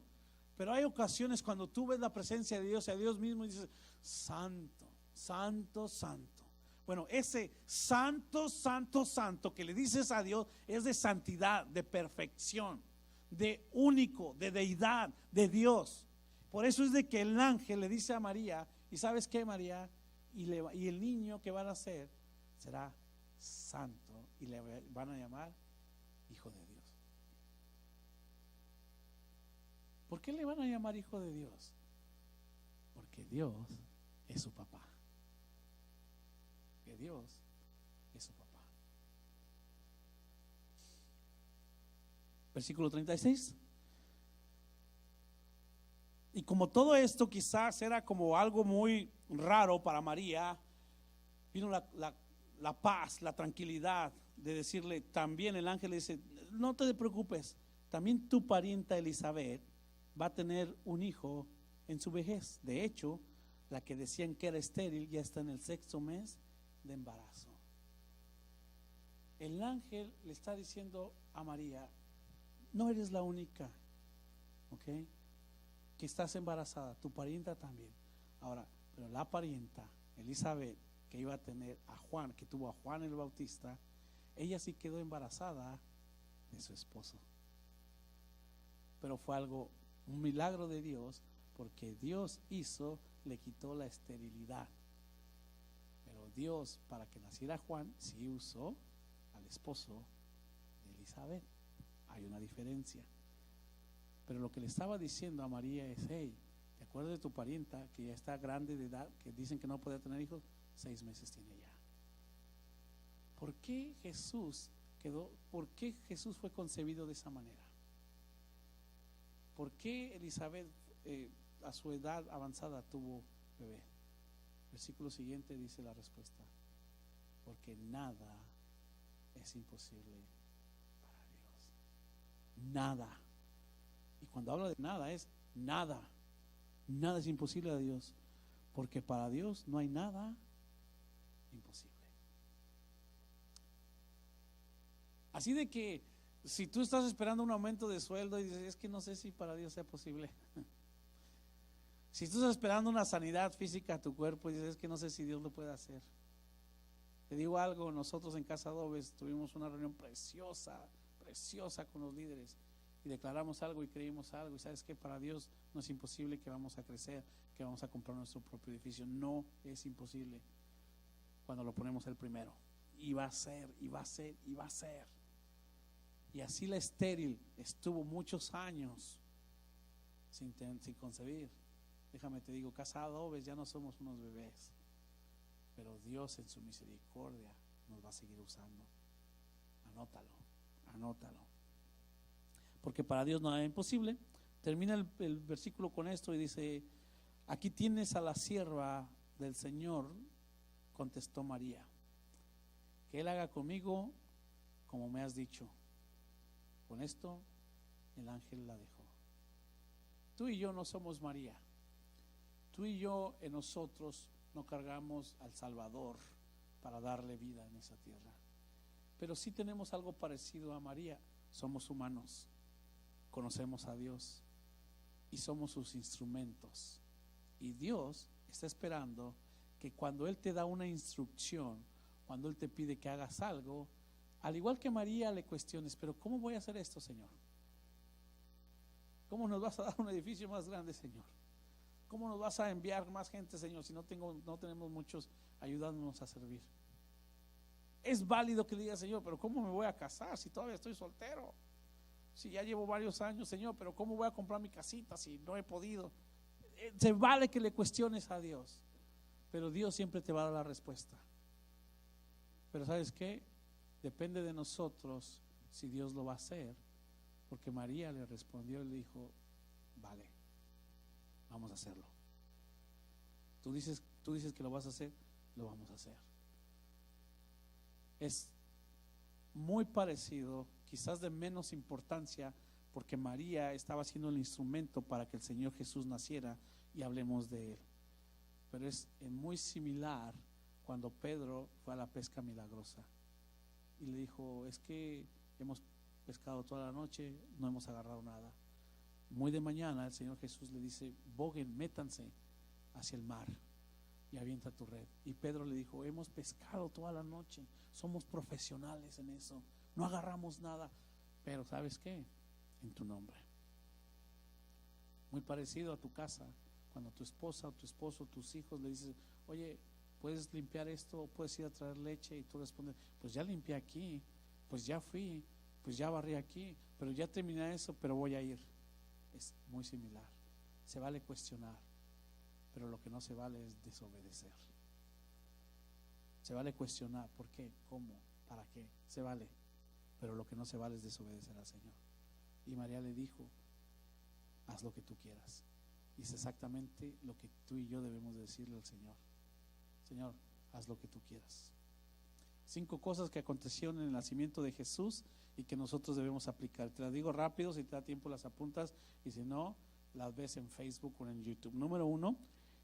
Pero hay ocasiones cuando tú ves la presencia de Dios y a Dios mismo y dices, santo, santo, santo. Bueno, ese santo, santo, santo que le dices a Dios es de santidad, de perfección, de único, de deidad, de Dios. Por eso es de que el ángel le dice a María, ¿y sabes qué, María? Y el niño que va a nacer será santo y le van a llamar Hijo de Dios. ¿Por qué le van a llamar Hijo de Dios? Porque Dios es su papá. Que Dios es su papá. Versículo 36. Y como todo esto quizás era como algo muy raro para María, vino la paz, la tranquilidad de decirle, también el ángel le dice, no te preocupes, también tu parienta Elizabeth va a tener un hijo en su vejez. De hecho, la que decían que era estéril ya está en el 6º mes de embarazo. El ángel le está diciendo a María, no eres la única, ¿ok?, que estás embarazada, tu parienta también. Ahora, pero la parienta Elizabeth, que iba a tener a Juan, que tuvo a Juan el Bautista, ella sí quedó embarazada de su esposo. Pero fue un milagro de Dios, porque Dios le quitó la esterilidad. Pero Dios, para que naciera Juan, sí usó al esposo de Elizabeth. Hay una diferencia. Pero lo que le estaba diciendo a María es, hey, ¿te acuerdas de tu parienta que ya está grande de edad, que dicen que no puede tener hijos? 6 meses tiene ya. ¿Por qué Jesús fue concebido de esa manera? ¿Por qué Elizabeth a su edad avanzada tuvo bebé? Versículo siguiente dice la respuesta: porque nada es imposible para Dios. Nada. Y cuando habla de nada es nada. Nada es imposible a Dios, porque para Dios no hay nada imposible. Así de que si tú estás esperando un aumento de sueldo y dices, es que no sé si para Dios sea posible. Si tú estás esperando una sanidad física a tu cuerpo y dices, es que no sé si Dios lo puede hacer. Te digo algo, nosotros en Casa Adobes tuvimos una reunión preciosa con los líderes. Y declaramos algo y creímos algo, y sabes que para Dios no es imposible, que vamos a crecer, que vamos a comprar nuestro propio edificio. No es imposible cuando lo ponemos el primero. y va a ser, y va a ser, y va a ser. Y así la estéril estuvo muchos años sin concebir. Déjame te digo, casado, ves, ya no somos unos bebés, pero Dios en su misericordia nos va a seguir usando. Anótalo, anótalo, porque para Dios no es imposible. Termina el versículo con esto y dice: aquí tienes a la sierva del Señor, contestó María, que Él haga conmigo como me has dicho. Con esto el ángel la dejó. Tú y yo no somos María. Tú y yo en nosotros no cargamos al Salvador para darle vida en esa tierra, pero sí tenemos algo parecido a María. Somos humanos, conocemos a Dios y somos sus instrumentos. Y Dios está esperando que cuando Él te da una instrucción, cuando Él te pide que hagas algo, al igual que María, le cuestiones: pero ¿cómo voy a hacer esto, Señor? ¿Cómo nos vas a dar un edificio más grande, Señor? ¿Cómo nos vas a enviar más gente, Señor, si no tenemos muchos ayudándonos a servir? Es válido que le diga: Señor, pero ¿cómo me voy a casar si todavía estoy soltero? Si ya llevo varios años, Señor, pero ¿cómo voy a comprar mi casita si no he podido? Se vale que le cuestiones a Dios, pero Dios siempre te va a dar la respuesta. Pero ¿sabes qué? Depende de nosotros si Dios lo va a hacer, porque María le respondió y le dijo: vale, vamos a hacerlo. Tú dices que lo vas a hacer, lo vamos a hacer. Es muy parecido, quizás de menos importancia, porque María estaba siendo el instrumento para que el Señor Jesús naciera y hablemos de Él. Pero es muy similar cuando Pedro fue a la pesca milagrosa y le dijo: es que hemos pescado toda la noche, no hemos agarrado nada. Muy de mañana el Señor Jesús le dice: boguen, métanse hacia el mar y avienta tu red. Y Pedro le dijo: hemos pescado toda la noche, somos profesionales en eso, no agarramos nada, pero ¿sabes qué? En tu nombre. Muy parecido a tu casa, cuando tu esposa o tu esposo, tus hijos le dices: oye, ¿puedes limpiar esto? ¿Puedes ir a traer leche? Y tú respondes: pues ya limpié aquí, pues ya fui, pues ya barrí aquí, pero ya terminé eso, pero voy a ir. Es muy similar. Se vale cuestionar, pero lo que no se vale es desobedecer. Se vale cuestionar: ¿por qué? ¿Cómo? ¿Para qué? Se vale, pero lo que no se vale es desobedecer al Señor. Y María le dijo: haz lo que tú quieras. Y es exactamente lo que tú y yo debemos decirle al Señor: Señor, haz lo que tú quieras. 5 cosas que acontecieron en el nacimiento de Jesús y que nosotros debemos aplicar. Te las digo rápido, si te da tiempo las apuntas, y si no, las ves en Facebook o en YouTube. Número 1,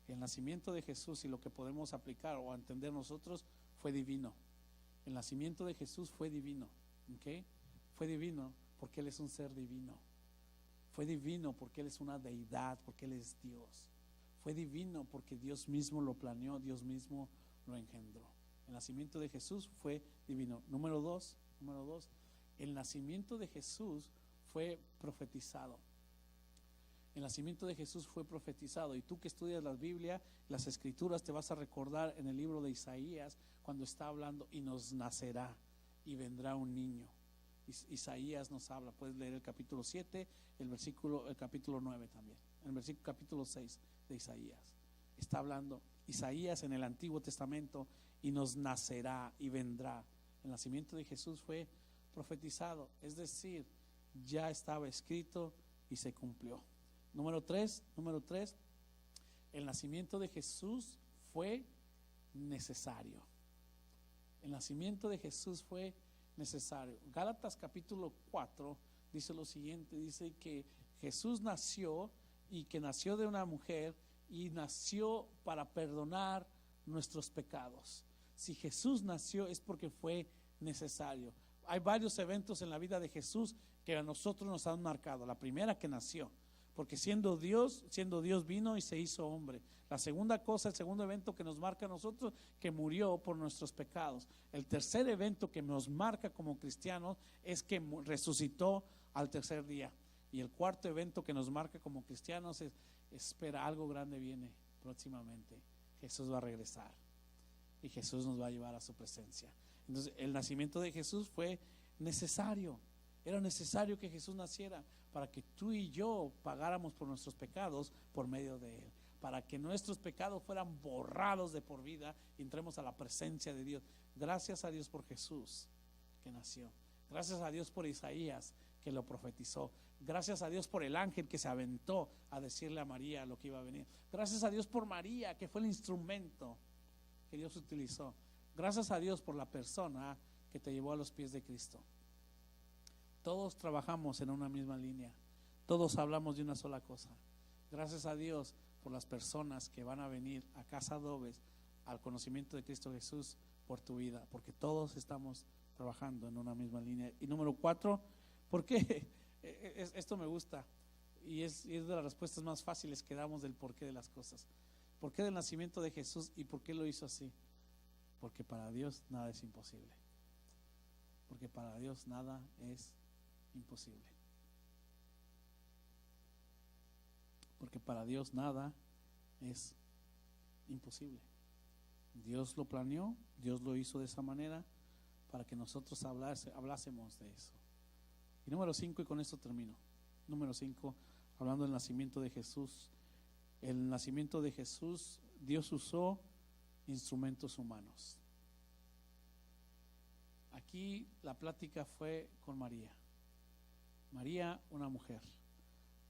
el nacimiento de Jesús y lo que podemos aplicar o entender nosotros fue divino. El nacimiento de Jesús fue divino, ¿ok? Fue divino porque Él es un ser divino. Fue divino porque Él es una deidad, porque Él es Dios. Fue divino porque Dios mismo lo planeó, Dios mismo lo engendró. El nacimiento de Jesús fue divino. Número dos, el nacimiento de Jesús fue profetizado. El nacimiento de Jesús fue profetizado. Y tú que estudias la Biblia, las Escrituras, te vas a recordar en el libro de Isaías cuando está hablando: y nos nacerá y vendrá un niño. Isaías nos habla, puedes leer el capítulo 7, el capítulo 9 también, el capítulo 6 de Isaías. Está hablando Isaías en el Antiguo Testamento: y nos nacerá y vendrá. El nacimiento de Jesús fue profetizado, es decir, ya estaba escrito y se cumplió. Número 3, el nacimiento de Jesús fue necesario. El nacimiento de Jesús fue necesario. Gálatas capítulo 4 dice lo siguiente: dice que Jesús nació, y que nació de una mujer, y nació para perdonar nuestros pecados. Si Jesús nació es porque fue necesario. Hay varios eventos en la vida de Jesús que a nosotros nos han marcado. La primera, que nació, porque siendo Dios vino y se hizo hombre. La segunda cosa, el segundo evento que nos marca a nosotros, que murió por nuestros pecados. El tercer evento que nos marca como cristianos es que resucitó al tercer día. Y el cuarto evento que nos marca como cristianos es: espera, algo grande viene próximamente. Jesús va a regresar y Jesús nos va a llevar a su presencia. Entonces el nacimiento de Jesús fue necesario. Era necesario que Jesús naciera para que tú y yo pagáramos por nuestros pecados por medio de Él, para que nuestros pecados fueran borrados de por vida y entremos a la presencia de Dios. Gracias a Dios por Jesús que nació. Gracias a Dios por Isaías que lo profetizó. Gracias a Dios por el ángel que se aventó a decirle a María lo que iba a venir. Gracias a Dios por María, que fue el instrumento que Dios utilizó. Gracias a Dios por la persona que te llevó a los pies de Cristo. Todos trabajamos en una misma línea. Todos hablamos de una sola cosa. Gracias a Dios por las personas que van a venir a Casa Adobes al conocimiento de Cristo Jesús por tu vida, porque todos estamos trabajando en una misma línea. Y número 4, ¿por qué? Esto me gusta y es de las respuestas más fáciles que damos del porqué de las cosas. ¿Por qué del nacimiento de Jesús y por qué lo hizo así? Porque para Dios nada es imposible. Porque para Dios nada es imposible. Porque para Dios nada es imposible. Dios lo planeó, Dios lo hizo de esa manera para que nosotros hablásemos de eso. Y número 5, y con esto termino. Número 5, hablando del nacimiento de Jesús. El nacimiento de Jesús, Dios usó instrumentos humanos. Aquí la plática fue con María. María, una mujer.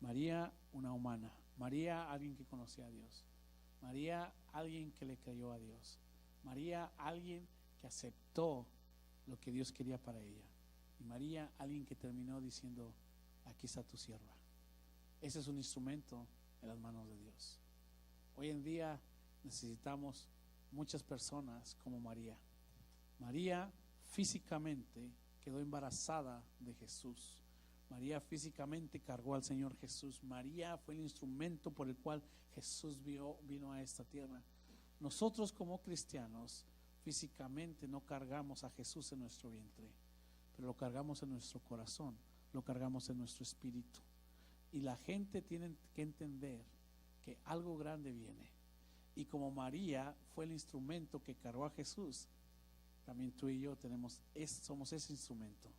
María, una humana. María, alguien que conocía a Dios. María, alguien que le creyó a Dios. María, alguien que aceptó lo que Dios quería para ella. Y María, alguien que terminó diciendo: aquí está tu sierva. Ese es un instrumento en las manos de Dios. Hoy en día necesitamos muchas personas como María. María físicamente quedó embarazada de Jesús. María físicamente cargó al Señor Jesús. María fue el instrumento por el cual Jesús vino a esta tierra. Nosotros como cristianos físicamente no cargamos a Jesús en nuestro vientre, pero lo cargamos en nuestro corazón, lo cargamos en nuestro espíritu. Y la gente tiene que entender que algo grande viene. Y como María fue el instrumento que cargó a Jesús, también tú y yo somos ese instrumento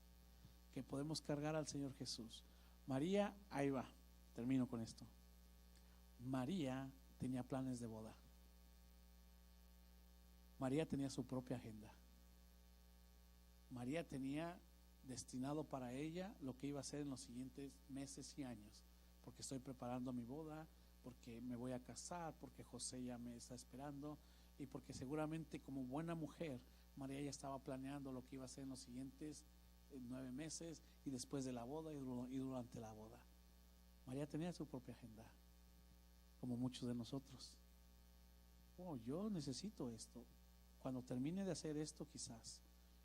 que podemos cargar al Señor Jesús. María, ahí va, termino con esto. María tenía planes de boda. María tenía su propia agenda. María tenía destinado para ella lo que iba a hacer en los siguientes meses y años, porque estoy preparando mi boda, porque me voy a casar, porque José ya me está esperando y porque seguramente como buena mujer María ya estaba planeando lo que iba a hacer en los siguientes 9 meses y después de la boda y durante la boda. María tenía su propia agenda, como muchos de nosotros. Yo necesito esto. Cuando termine de hacer esto, quizás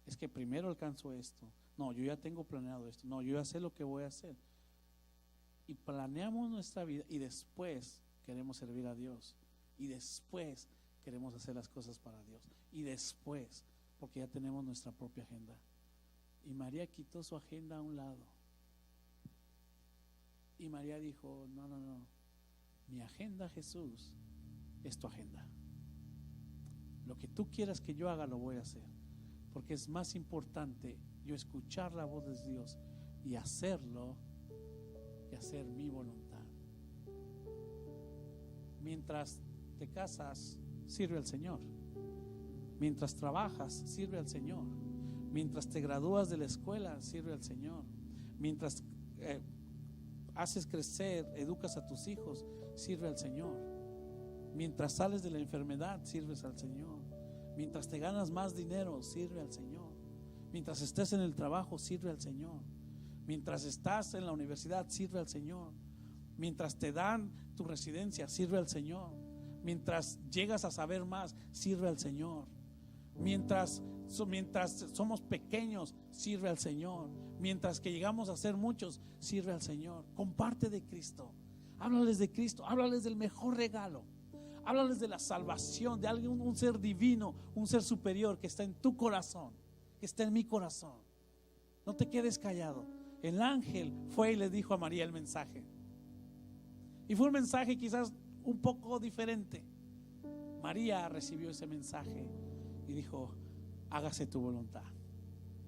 es que primero alcanzo esto. No, yo ya tengo planeado esto. No, yo ya sé lo que voy a hacer. Y planeamos nuestra vida y después queremos servir a Dios. Y después queremos hacer las cosas para Dios. Y después, porque ya tenemos nuestra propia agenda. Y María quitó su agenda a un lado. Y María dijo: no, mi agenda, Jesús, es tu agenda. Lo que tú quieras que yo haga, lo voy a hacer, porque es más importante yo escuchar la voz de Dios y hacerlo, y hacer mi voluntad. Mientras te casas, sirve al Señor. Mientras trabajas, sirve al Señor. Mientras te gradúas de la escuela, sirve al Señor. Mientras haces crecer, educas a tus hijos, sirve al Señor. Mientras sales de la enfermedad, sirves al Señor. Mientras te ganas más dinero, sirve al Señor. Mientras estés en el trabajo, sirve al Señor. Mientras estás en la universidad, sirve al Señor. Mientras te dan tu residencia, sirve al Señor. Mientras llegas a saber más, sirve al Señor. Mientras somos pequeños, sirve al Señor. Mientras que llegamos a ser muchos, sirve al Señor. Comparte de Cristo. Háblales de Cristo. Háblales del mejor regalo. Háblales de la salvación, de alguien, un ser divino, un ser superior que está en tu corazón, que está en mi corazón. No te quedes callado. El ángel fue y le dijo a María el mensaje. Y fue un mensaje quizás un poco diferente. María recibió ese mensaje y dijo: hágase tu voluntad.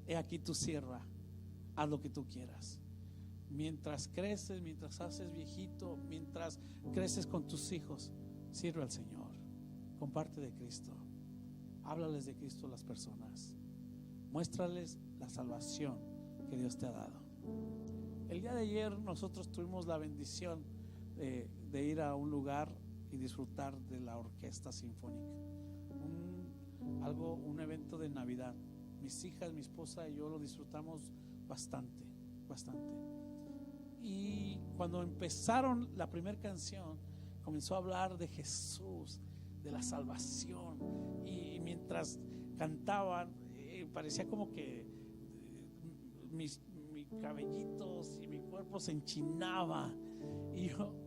He aquí tu sierva, haz lo que tú quieras. Mientras creces, mientras haces viejito, mientras creces con tus hijos, sirve al Señor. Comparte de Cristo. Háblales de Cristo a las personas. Muéstrales la salvación que Dios te ha dado. El día de ayer nosotros tuvimos la bendición de ir a un lugar y disfrutar de la orquesta sinfónica. Un evento de Navidad. Mis hijas, mi esposa y yo lo disfrutamos bastante. Y cuando empezaron la primera canción, comenzó a hablar de Jesús, de la salvación. Y mientras cantaban, parecía como que mis cabellitos y mi cuerpo se enchinaba.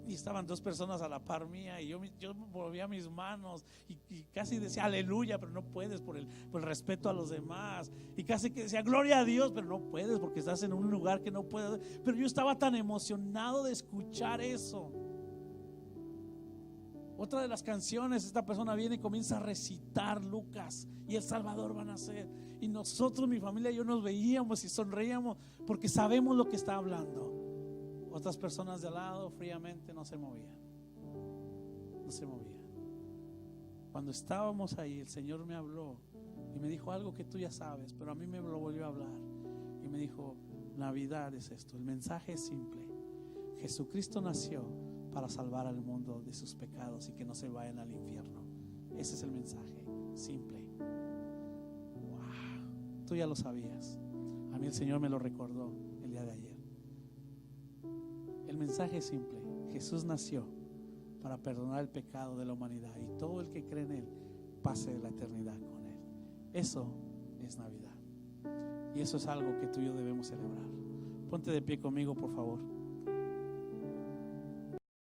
Y estaban dos personas a la par mía, y yo movía mis manos y casi decía aleluya, pero no puedes por el respeto a los demás, y casi que decía gloria a Dios, pero no puedes porque estás en un lugar que no puedes. Pero yo estaba tan emocionado de escuchar eso. Otra de las canciones, esta persona viene y comienza a recitar Lucas y el Salvador va a nacer, y nosotros, mi familia y yo, nos veíamos y sonreíamos porque sabemos lo que está hablando. Otras personas de al lado fríamente no se movían. Cuando estábamos ahí, el Señor me habló y me dijo algo que tú ya sabes, pero a mí me lo volvió a hablar. Y me dijo: Navidad es esto, el mensaje es simple. Jesucristo nació para salvar al mundo de sus pecados y que no se vayan al infierno. Ese es el mensaje, simple. Wow, tú ya lo sabías. A mí el Señor me lo recordó el día de ayer. El mensaje es simple: Jesús nació para perdonar el pecado de la humanidad, y todo el que cree en Él pase la eternidad con Él. Eso es Navidad, y eso es algo que tú y yo debemos celebrar. Ponte de pie conmigo, por favor.